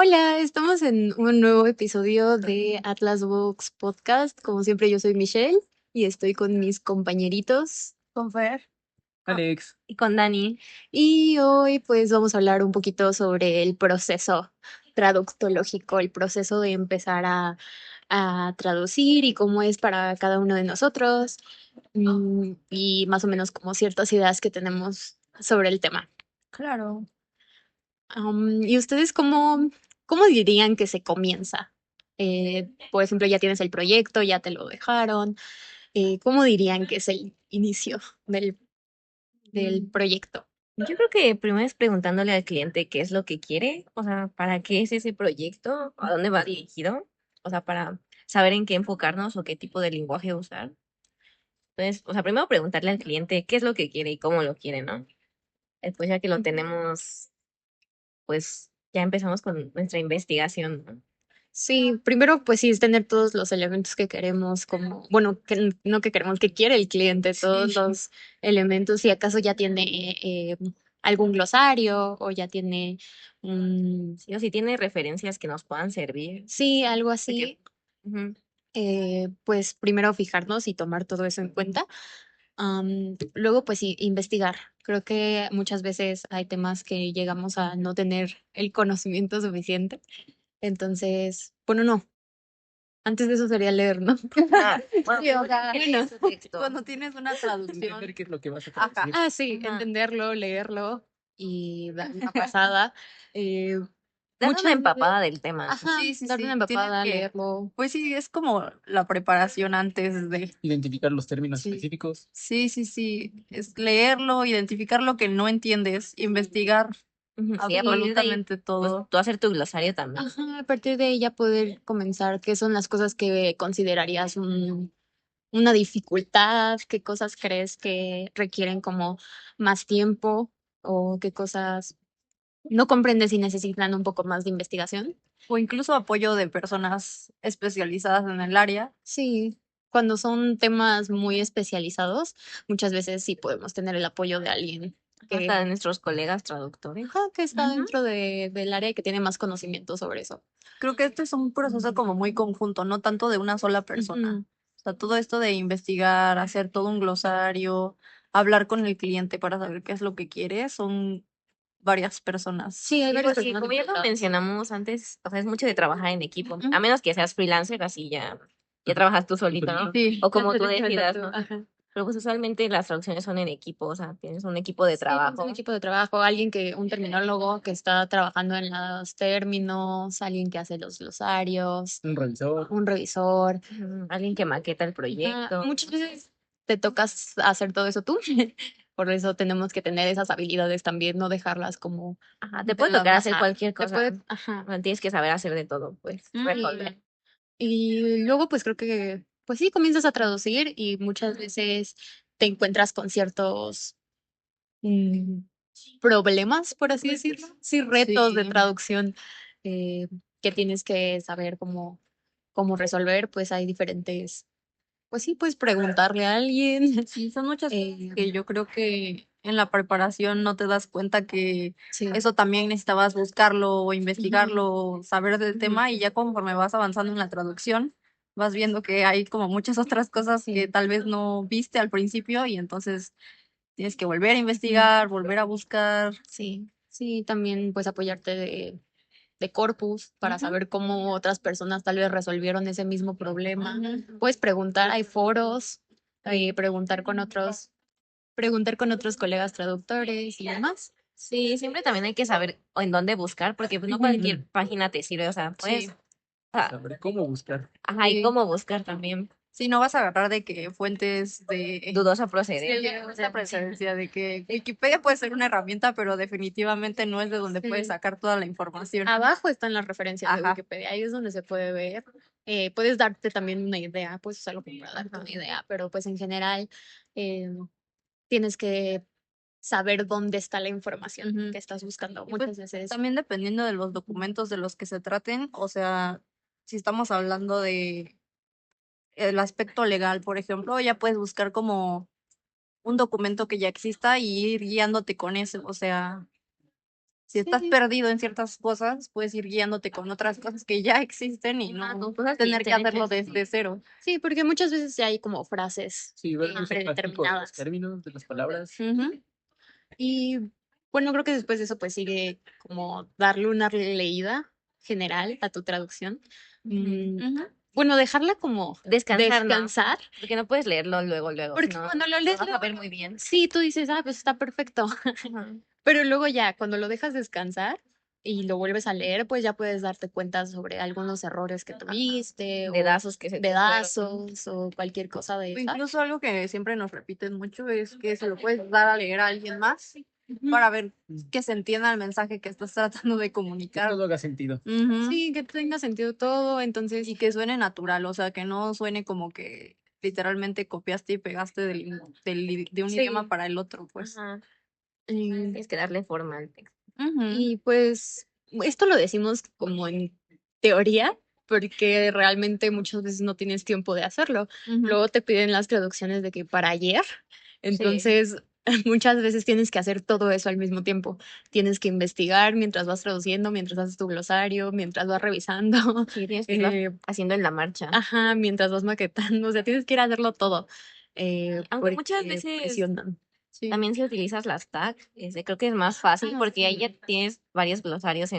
Hola, estamos en un nuevo episodio de Atlas Books Podcast. Como siempre, yo soy Michelle y estoy con mis compañeritos Con Fer. Alex, Y con Dani. y hoy pues vamos a hablar un poquito sobre el proceso traductológico, el proceso de empezar a traducir y cómo es para cada uno de nosotros, y más o menos como ciertas ideas que tenemos sobre el tema. Claro. ¿Y ustedes cómo dirían que se comienza? Por ejemplo, ya tienes el proyecto, ya te lo dejaron. ¿Cómo dirían que es el inicio del proyecto? Yo creo que primero es preguntándole al cliente qué es lo que quiere, o sea, para qué es ese proyecto, a dónde va dirigido, o sea, para saber en qué enfocarnos o qué tipo de lenguaje usar. Entonces, o sea, primero preguntarle al cliente qué es lo que quiere y cómo lo quiere, ¿no? Después ya que lo tenemos, pues ya empezamos con nuestra investigación, ¿no? Sí, primero pues sí es tener todos los elementos que queremos, como, bueno, que no que queremos, que quiere el cliente, todos los elementos, si acaso ya tiene algún glosario o ya tiene Sí, o si tiene referencias que nos puedan servir, sí, algo porque así. ujú, Pues primero fijarnos y tomar todo eso en cuenta. Luego, pues sí, investigar. Creo que muchas veces hay temas que llegamos a no tener el conocimiento suficiente. Entonces, bueno, no, antes de eso sería leer, ¿no? ah, bueno, Sí, o sea, bueno, bueno, su texto. cuando tienes una traducción, entender qué es lo que vas a Ajá. traducir. sí, Ajá. entenderlo, leerlo y dar una pasada. Eh, Darle una muchas veces, empapada del tema. ajá, Sí, sí, darle una sí. Tienes empapada, que, leerlo. pues sí, es como la preparación antes de. Identificar los términos Sí. específicos. Sí, sí, sí. Es leerlo, identificar lo que no entiendes, investigar Ujú, sí, a partir de ahí, absolutamente pues todo. tú hacer tu glosario también. Ajá, a partir de ahí ya poder comenzar qué son las cosas que considerarías una dificultad, qué cosas crees que requieren como más tiempo o qué cosas no comprendes y necesitan un poco más de investigación. O incluso apoyo de personas especializadas en el área. Sí, cuando son temas muy especializados, muchas veces sí podemos tener el apoyo de alguien Hasta de que, nuestros colegas traductores. ajá, que está Ujú. dentro del área y que tiene más conocimiento sobre eso. Creo que este es un proceso como muy conjunto, no tanto de una sola persona. Ujú. O sea, todo esto de investigar, hacer todo un glosario, hablar con el cliente para saber qué es lo que quiere, son varias personas. Sí, hay Sí, varias pues sí, personas como ya lo involucradas. mencionamos antes, o sea, es mucho de trabajar en equipo. Ujú. A menos que seas freelancer, así ya trabajas tú solito, ¿no? Sí, O como tú decidas, Exacto, ¿no? ajá. Pero pues usualmente las traducciones son en equipo, o sea, tienes un equipo de Sí, tienes un trabajo. equipo de trabajo, un terminólogo que está trabajando en los términos, alguien que hace los glosarios, un revisor. Ujú, alguien que maqueta el Ajá, proyecto. muchas veces te tocas hacer todo eso tú. Por eso tenemos que tener esas habilidades también, no dejarlas como Ajá, te de puede la tocar hacer nada. cualquier Te cosa. puede, ajá. O sea, tienes que saber hacer de todo, pues. Resolver. Y luego, pues creo que, pues sí, comienzas a traducir y muchas veces te encuentras con ciertos mm, problemas, por así decirlo. Sí, retos de sí. traducción eh, que tienes que saber cómo resolver. Pues hay diferentes, pues sí, puedes preguntarle a alguien. Sí, son muchas cosas Eh, que yo creo que en la preparación no te das cuenta que sí. eso también necesitabas buscarlo o Ujú. investigarlo, saber del tema y ya conforme vas avanzando en la traducción, vas viendo que hay como muchas otras cosas que Sí. tal vez no viste al principio y entonces tienes que volver a Ujú. investigar, volver a buscar. Sí, sí, también pues apoyarte de corpus para Ujú. saber cómo otras personas tal vez resolvieron ese mismo problema. Puedes preguntar, hay foros, preguntar con otros colegas traductores y demás. Sí, siempre también hay que saber en dónde buscar, porque pues no Ujú. cualquier página te sirve, o sea, pues, Sí, saber cómo buscar. Ajá, y sí. cómo buscar también. Sí, no vas a agarrar de que fuentes de Dudosa Sí, procedencia. esta presencia de que Wikipedia puede ser una herramienta, pero definitivamente no es de donde puedes sí. sacar toda la información. Abajo están las referencias de Ajá. Wikipedia, ahí es donde se puede ver. Puedes darte también una idea, puedes usarlo como para darte una idea, pero pues en general eh, tienes que saber dónde está la información Ujú. que estás buscando. Y pues Muchas veces. también dependiendo de los documentos de los que se traten, o sea, si estamos hablando de el aspecto legal, por ejemplo, ya puedes buscar como un documento que ya exista y ir guiándote con eso, o sea, Si estás Sí, perdido en ciertas cosas, puedes ir guiándote con otras cosas que ya existen y Ajá, no con cosas que ya tener que estén hacerlo hechas. desde cero. sí, porque muchas veces ya hay como frases Sí, ver el uso práctico de los predeterminadas. términos, de las palabras. Ujú, Y bueno, creo que después de eso pues sigue como darle una leída general a tu traducción. Mm, ujú. bueno, dejarla como Descansar, ¿no? descansar, Porque no puedes leerlo luego, porque sino cuando lo lo lees vas a luego, ver muy bien. sí, tú dices, ah, pues está perfecto. Ajá. Pero luego ya, cuando lo dejas descansar y lo vuelves a leer, pues ya puedes darte cuenta sobre algunos errores que tuviste o Dedazos que se te fueron. dedazos o cualquier cosa de O esa. incluso algo que siempre nos repiten mucho es que se lo puedes dar a leer a alguien más Ujú. para ver que se entienda el mensaje que estás tratando de Que comunicar. todo haga sentido. Ujú. Sí, que tenga sentido todo, entonces Y que suene natural, o sea, que no suene como que literalmente copiaste y pegaste de un idioma sí. para el otro, pues. Ajá. em, Tienes que darle forma al texto. Ujú, Y pues esto lo decimos como en teoría, porque realmente muchas veces no tienes tiempo de hacerlo. ujú. Luego te piden las traducciones de que para ayer, Sí. entonces muchas veces tienes que hacer todo eso al mismo tiempo. Tienes que investigar mientras vas traduciendo, mientras haces tu glosario, mientras vas revisando, Sí, tienes que irlo eh, haciendo en la marcha. ajá, mientras vas maquetando, o sea, tienes que ir a hacerlo todo, Aunque muchas porque veces presionan. Sí. también si utilizas las tags, creo que es más fácil Ah, porque ahí sí. ya tienes varios glosarios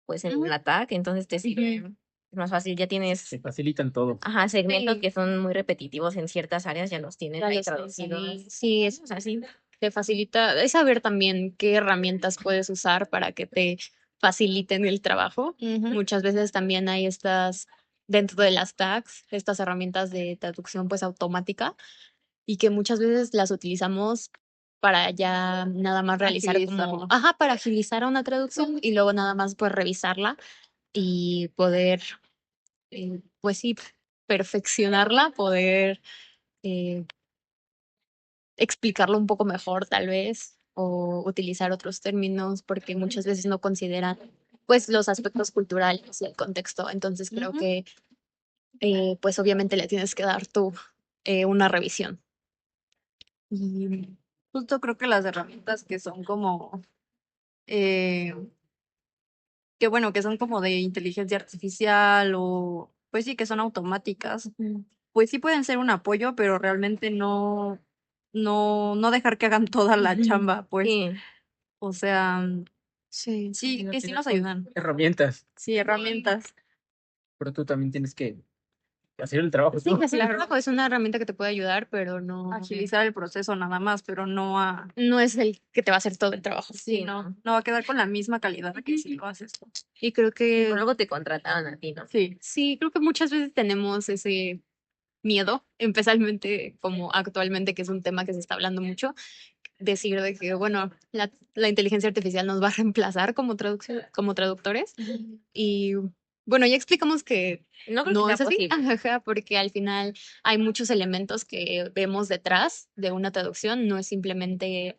pues en Ujú. la tag, entonces te sirve, Ujú. es más fácil, ya tienes, Se facilitan todo. ajá, segmentos Sí. que son muy repetitivos en ciertas áreas, ya los tienes Ya ahí los tienes traducidos. ahí. Sí, O sea, sí. te facilita, es saber también qué herramientas puedes usar para que te faciliten el trabajo. Ujú. Muchas veces también hay estas, dentro de las tags, estas herramientas de traducción pues automática y que muchas veces las utilizamos para ya nada más realizar como, Agilizarlo. ajá, para agilizar una traducción y luego nada más pues revisarla y poder, pues sí, perfeccionarla, poder eh, explicarlo un poco mejor, tal vez, o utilizar otros términos, porque muchas veces no consideran, pues, los aspectos culturales y el contexto. Entonces, creo Ujú. que, pues, obviamente le tienes que dar tú una revisión. Y Justo creo que las herramientas que son como, eh, que bueno, que son como de inteligencia artificial o, pues sí, que son automáticas, pues sí pueden ser un apoyo, pero realmente no dejar que hagan toda la Ujú. chamba, pues. Sí, O sea, Sí, sí, Al que sí final nos son ayudan. herramientas, Sí, herramientas. pero tú también tienes que hacer el trabajo sí, tú. hacer el Claro. trabajo es una herramienta que te puede ayudar, pero no, Agilizar el proceso nada más, pero no a, no es el que te va a hacer todo el trabajo. sí, sí, no, no. no va a quedar con la misma calidad que si lo haces tú. Y creo Pero que, luego te contrataron a ti, ¿no? Sí. sí, creo que muchas veces tenemos ese miedo, especialmente como actualmente, que es un tema que se está hablando mucho, decir de que, bueno, la inteligencia artificial nos va a reemplazar como, como traductores. Y bueno, ya explicamos que No creo que no sea es así, posible. ajá, porque al final hay muchos elementos que vemos detrás de una traducción, no es simplemente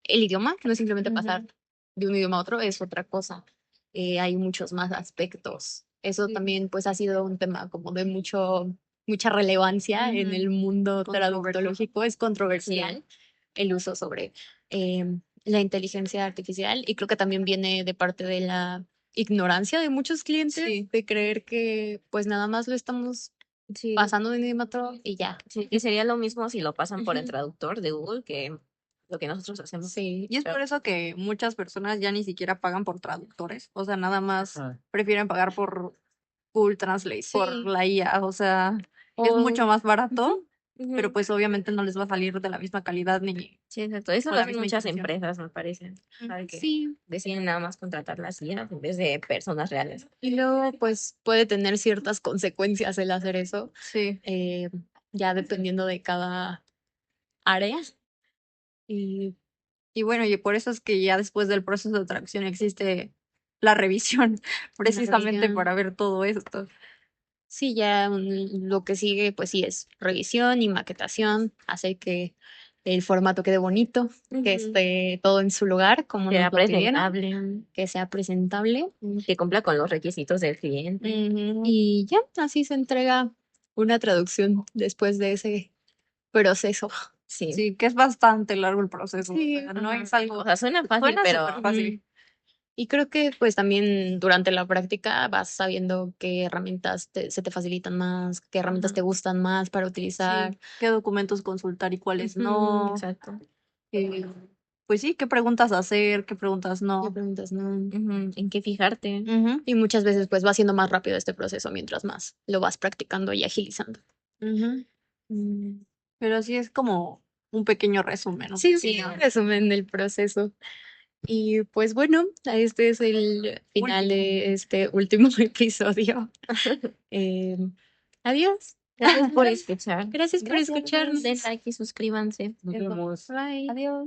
el idioma, no es simplemente pasar de un idioma a otro, es otra cosa. Hay muchos más aspectos. Eso Sí. también pues ha sido un tema como de mucha relevancia en el mundo Controversial. traductológico, es controversial el uso sobre la inteligencia artificial y creo que también viene de parte de la ignorancia de muchos clientes Sí. de creer que pues nada más lo estamos Sí, pasando de un idioma a otro y ya. sí, que sería lo mismo si lo pasan por el Ujú. traductor de Google que lo que nosotros hacemos. Sí, Y es por Pero eso que muchas personas ya ni siquiera pagan por traductores. O sea, nada más Ah, prefieren pagar por Google Translate, por sí. la IA. O sea, es O, mucho más barato, pero ujú, pues obviamente no les va a salir de la misma calidad ni sí, exacto. Eso con lo la hacen misma muchas intención. empresas, me parece. ¿Sabe que sí, deciden nada más contratar las IAs en vez de personas reales? y luego, pues puede tener ciertas consecuencias el hacer eso, Sí. eh, ya dependiendo de cada área. Y Y bueno, y por eso es que ya después del proceso de traducción existe la revisión, la precisamente revisión, para ver todo esto. sí, ya lo que sigue, pues sí, es revisión y maquetación, hacer que el formato quede bonito, que Ujú. esté todo en su lugar, como Sea nos lo pidieron, presentable, que sea presentable. que cumpla con los requisitos del cliente. Y ya, así se entrega una traducción después de ese proceso. Sí. Sí, que es bastante largo el proceso. Sí, O sea, no Ajá. es algo. O sea, suena fácil, Suena pero súper fácil. Y creo que pues también durante la práctica vas sabiendo qué herramientas se te facilitan más, qué herramientas Ajá. te gustan más para Sí, utilizar. qué documentos consultar y cuáles Ujú, no. exacto. eh, pues sí, qué preguntas hacer, qué preguntas qué no. preguntas no. Ujú, ¿en qué fijarte? Ujú, Y muchas veces pues va siendo más rápido este proceso mientras más lo vas practicando y agilizando. ujú. Mm, Pero sí es como un pequeño resumen, ¿no? Sí, Sí. un resumen del proceso. Y pues bueno, este es el final Último. de este último episodio. Eh, adiós. Gracias por escuchar. Gracias por Gracias. escucharnos. Den like y suscríbanse. Nos Eso. vemos. Bye. Adiós.